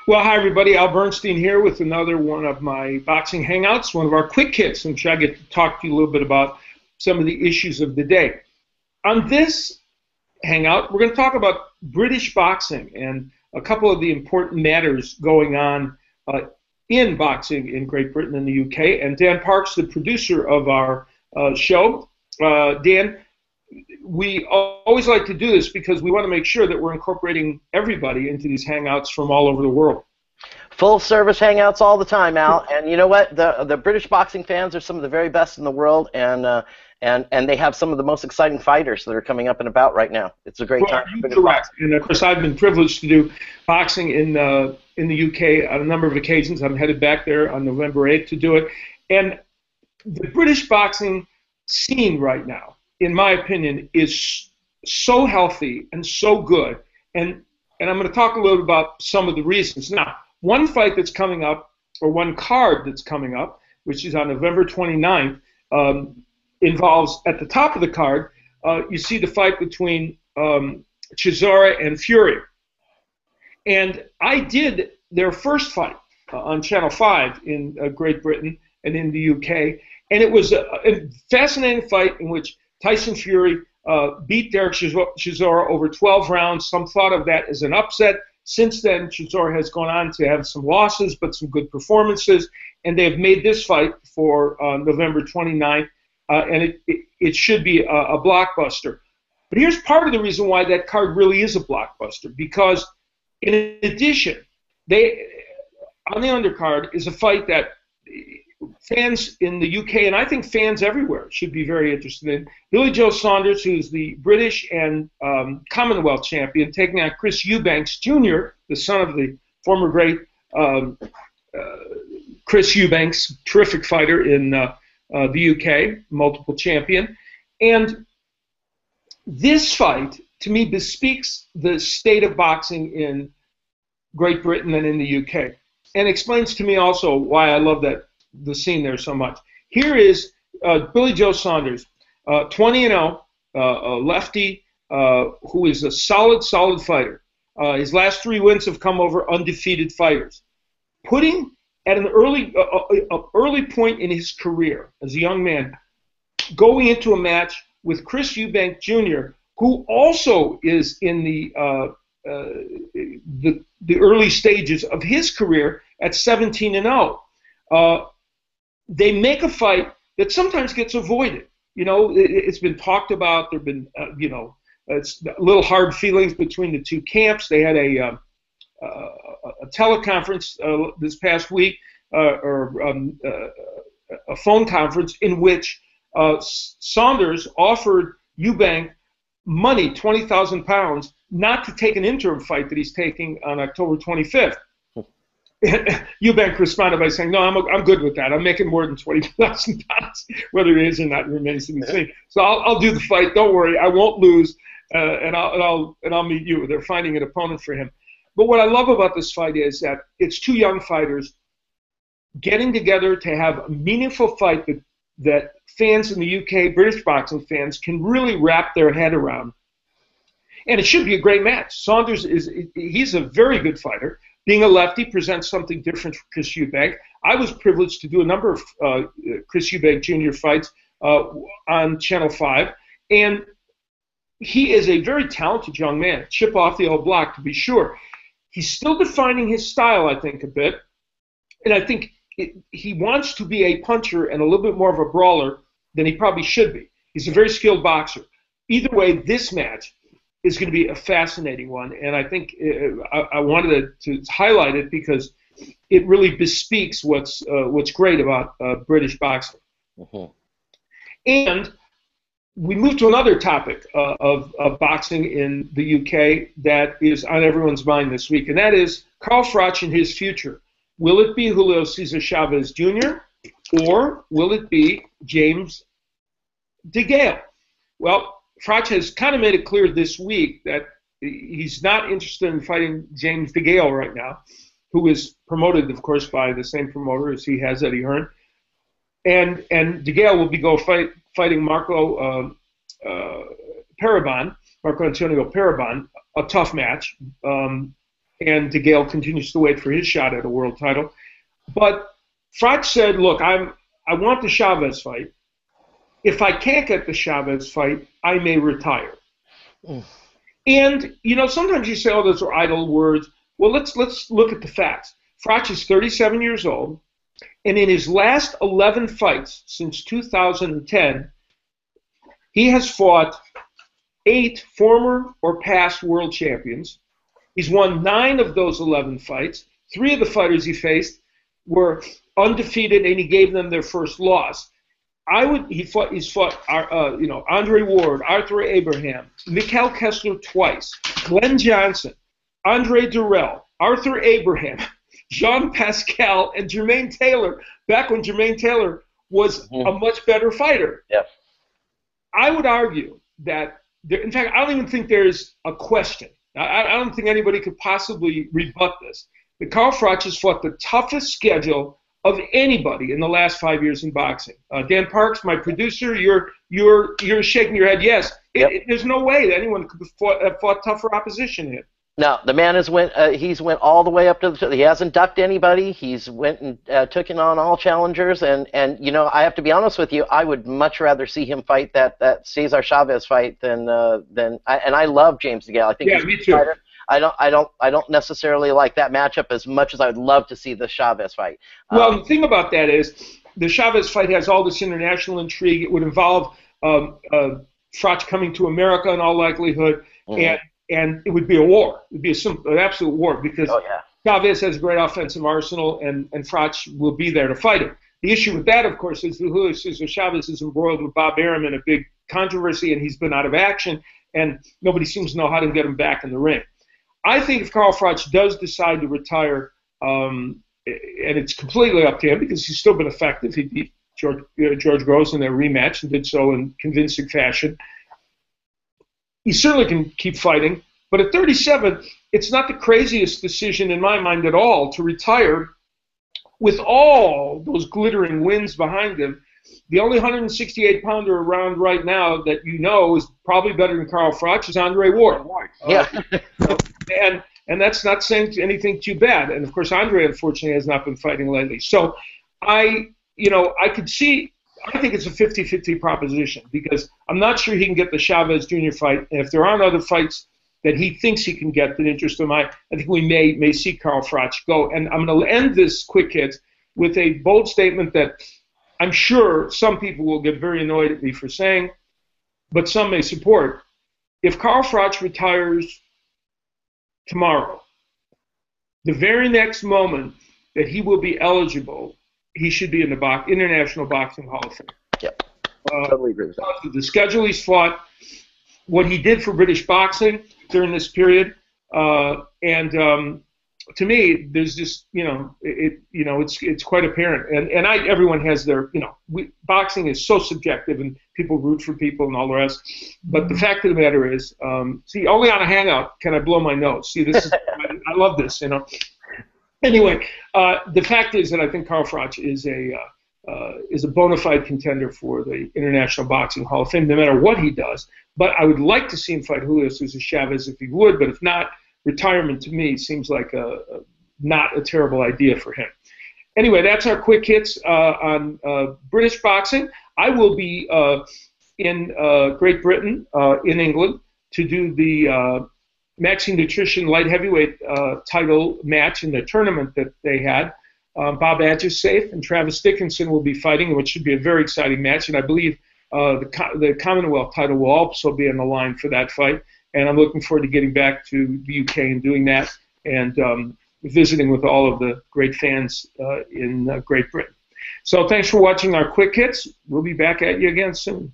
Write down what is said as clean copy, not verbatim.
Well, hi everybody. Al Bernstein here with another one of my boxing hangouts, one of our quick hits, in which I get to talk to you a little bit about some of the issues of the day. On this hangout, we're going to talk about British boxing and a couple of the important matters going on in boxing in Great Britain and the UK. And Dan Parks, the producer of our show. Dan, we always like to do this because we want to make sure that we're incorporating everybody into these hangouts from all over the world. Full service hangouts all the time, Al. And you know what? The British boxing fans are some of the very best in the world, and they have some of the most exciting fighters that are coming up and about right now. It's a great time. Correct. And of course, I've been privileged to do boxing in the UK on a number of occasions. I'm headed back there on November 8th to do it. And the British boxing scene right now, in my opinion, is so healthy and so good. And I'm going to talk a little bit about some of the reasons. Now, one fight that's coming up, or one card that's coming up, which is on November 29th, involves, at the top of the card, you see the fight between Chisora and Fury. And I did their first fight on Channel 5 in Great Britain and in the UK. And it was a fascinating fight in which Tyson Fury beat Derek Chisora over 12 rounds. Some thought of that as an upset. Since then, Chisora has gone on to have some losses, but some good performances. And they have made this fight for November 29th, and it should be a blockbuster. But here's part of the reason why that card really is a blockbuster, because in addition, on the undercard is a fight that fans in the UK, and I think fans everywhere, should be very interested in. Billie Joe Sanders, who's the British and Commonwealth champion, taking on Chris Eubanks Jr., the son of the former great Chris Eubanks, terrific fighter in the UK, multiple champion. And this fight, to me, bespeaks the state of boxing in Great Britain and in the UK, and explains to me also why I love the scene there so much. Here is Billie Joe Sanders, 20-0, a lefty who is a solid fighter. His last 3 wins have come over undefeated fighters. Putting at an early point in his career as a young man, going into a match with Chris Eubanks Jr., who also is in the early stages of his career at 17-0. They make a fight that sometimes gets avoided. You know, it's been talked about. There have been, it's a little hard feelings between the two camps. They had a teleconference this past week, or a phone conference, in which Saunders offered Eubank money, £20,000, not to take an interim fight that he's taking on October 25th. Eubank responded by saying, "No, I'm good with that. I'm making more than £20,000. Whether it is or not remains to be seen. So I'll do the fight. Don't worry, I won't lose, and I'll meet you." They're finding an opponent for him. But what I love about this fight is that it's two young fighters getting together to have a meaningful fight that fans in the UK, British boxing fans, can really wrap their head around. And it should be a great match. Saunders he's a very good fighter. Being a lefty presents something different for Chris Eubank. I was privileged to do a number of Chris Eubank Jr. fights on Channel 5, and he is a very talented young man, chip off the old block, to be sure. He's still defining his style, I think, a bit, and I think he wants to be a puncher and a little bit more of a brawler than he probably should be. He's a very skilled boxer. Either way, this match is going to be a fascinating one, and I think I wanted to highlight it because it really bespeaks what's great about British boxing. Mm-hmm. And we move to another topic of boxing in the UK that is on everyone's mind this week, and that is Carl Froch and his future. Will it be Julio Cesar Chavez Jr., or will it be James DeGale? Well, Froch has kind of made it clear this week that he's not interested in fighting James DeGale right now, who is promoted, of course, by the same promoter as he has Eddie Hearn. And DeGale will be fighting Marco Antonio Parabon, a tough match. and DeGale continues to wait for his shot at a world title. But Froch said, look, I want the Chavez fight. If I can't get the Chavez fight, I may retire. And, you know, sometimes you say, oh, those are idle words. Well, let's look at the facts. Froch is 37 years old, and in his last 11 fights since 2010, he has fought 8 former or past world champions. He's won 9 of those 11 fights. 3 of the fighters he faced were undefeated, and he gave them their first loss. He's fought Andre Ward, Arthur Abraham, Mikhail Kessler twice, Glenn Johnson, Andre Durrell, Arthur Abraham, Jean Pascal, and Jermaine Taylor, back when Jermaine Taylor was a much better fighter. Yep. I would argue that, in fact, I don't even think there's a question. I don't think anybody could possibly rebut this. That Carl Froch has fought the toughest schedule of anybody in the last 5 years in boxing. Dan Parks, my producer, you're shaking your head. Yes, there's no way that anyone could have fought tougher opposition here. No, the man has he's went all the way up to the. He hasn't ducked anybody. He's went and took on all challengers, and you know, I have to be honest with you. I would much rather see him fight that Cesar Chavez fight than and I love James DeGale. I think he's me too. Fighter. I don't necessarily like that matchup as much as I would love to see the Chavez fight. Well, the thing about that is the Chavez fight has all this international intrigue. It would involve Froch coming to America in all likelihood, and it would be a war. It would be an absolute war because Chavez has a great offensive arsenal, and Froch will be there to fight him. The issue with that, of course, is that Julio Cesar Chavez is embroiled with Bob Arum in a big controversy, and he's been out of action, and nobody seems to know how to get him back in the ring. I think if Carl Froch does decide to retire, and it's completely up to him because he's still been effective. He beat George Groves in their rematch and did so in convincing fashion. He certainly can keep fighting, but at 37, it's not the craziest decision in my mind at all to retire with all those glittering wins behind him. The only 168-pounder around right now that you know is probably better than Carl Froch is Andre Ward. And that's not saying anything too bad. And of course, Andre unfortunately has not been fighting lately. So I think it's a 50-50 proposition because I'm not sure he can get the Chavez Jr. fight. And if there aren't other fights that he thinks he can get that interest him, I think we may see Carl Froch go. And I'm going to end this quick hit with a bold statement that I'm sure some people will get very annoyed at me for saying, but some may support. If Carl Froch retires tomorrow, the very next moment that he will be eligible, he should be in the International Boxing Hall of Fame. Yep. Totally agree with that. The schedule he's fought, what he did for British boxing during this period, and to me, there's just it's quite apparent, and everyone has their boxing is so subjective, and people root for people and all the rest. But the fact of the matter is, only on a hangout can I blow my nose. See, this is I love this, Anyway, the fact is that I think Carl Froch is a bona fide contender for the International Boxing Hall of Fame, no matter what he does. But I would like to see him fight Julio Cesar Chavez if he would, but if not, retirement to me seems like not a terrible idea for him. Anyway, that's our quick hits on British boxing. I will be in Great Britain, in England, to do the Maxine Nutrition light heavyweight title match in the tournament that they had. Bob Agisafe and Travis Dickinson will be fighting, which should be a very exciting match, and I believe the Commonwealth title will also be on the line for that fight. And I'm looking forward to getting back to the UK and doing that and visiting with all of the great fans in Great Britain. So thanks for watching our quick hits. We'll be back at you again soon.